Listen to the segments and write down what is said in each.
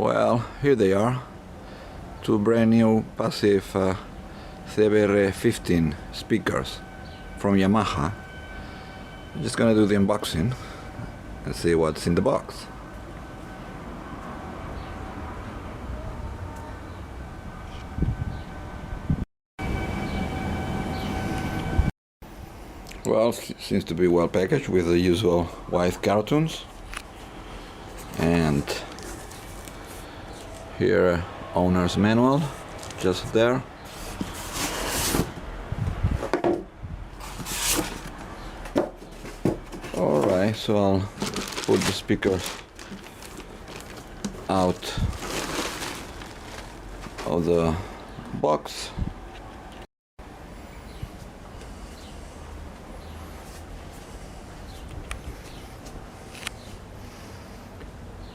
Well, here they are, two brand new passive CBR 15 speakers from Yamaha. I'm just gonna do the unboxing and see what's in the box. Well, seems to be well packaged with the usual white cartoons, and here owner's manual just there. Alright, so I'll put the speakers out of the box.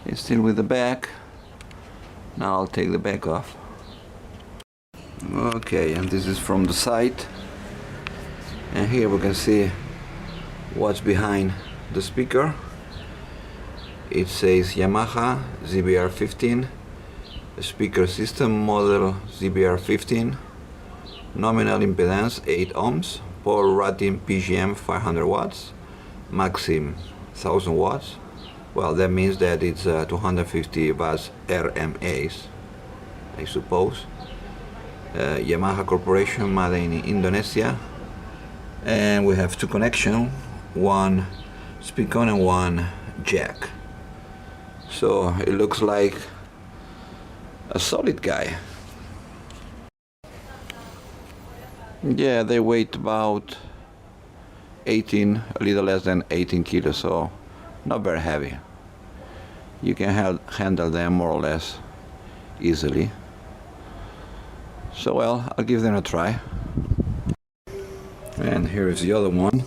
It's still with the back. Now I'll take the back off. Okay, and this is from the side, and here we can see what's behind the speaker. It says Yamaha CBR 15, speaker system model CBR 15, nominal impedance 8 ohms, power rating PGM 500 watts, maximum 1000 watts. Well, that means that it's 250 watts RMAs, I suppose. Yamaha Corporation, made in Indonesia. And we have two connections, one speaker and one jack. So it looks like a solid guy. Yeah, they weigh about 18, a little less than 18 kilos, so not very heavy. You can handle them more or less easily. So well, I'll give them a try. And here is the other one.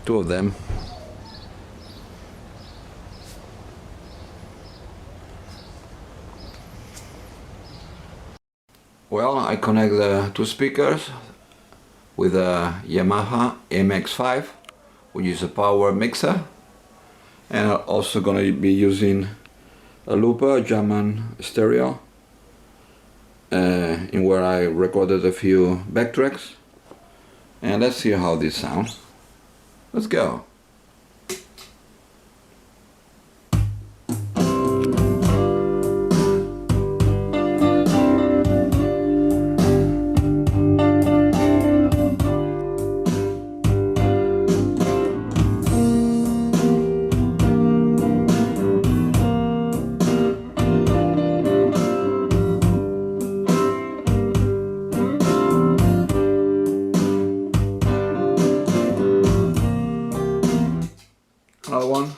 Two of them. Well, I connect the two speakers with a Yamaha MX5, which is a power mixer, and I'm also going to be using a looper, German stereo, in where I recorded a few backtracks. And let's see how this sounds. Let's go. Another one.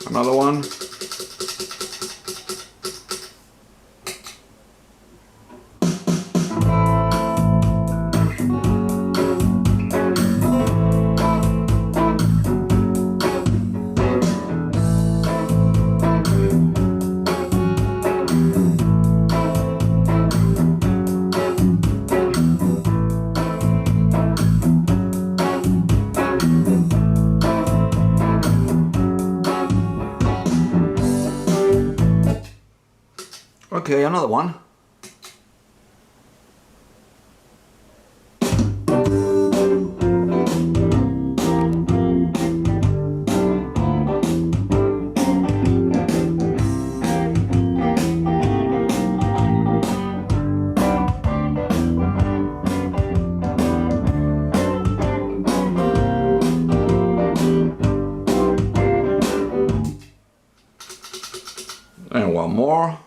Another one. Okay, another one. And one more.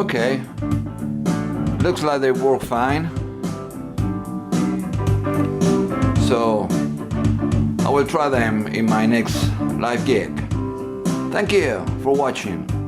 Okay, looks like they work fine. So I will try them in my next live gig. Thank you for watching.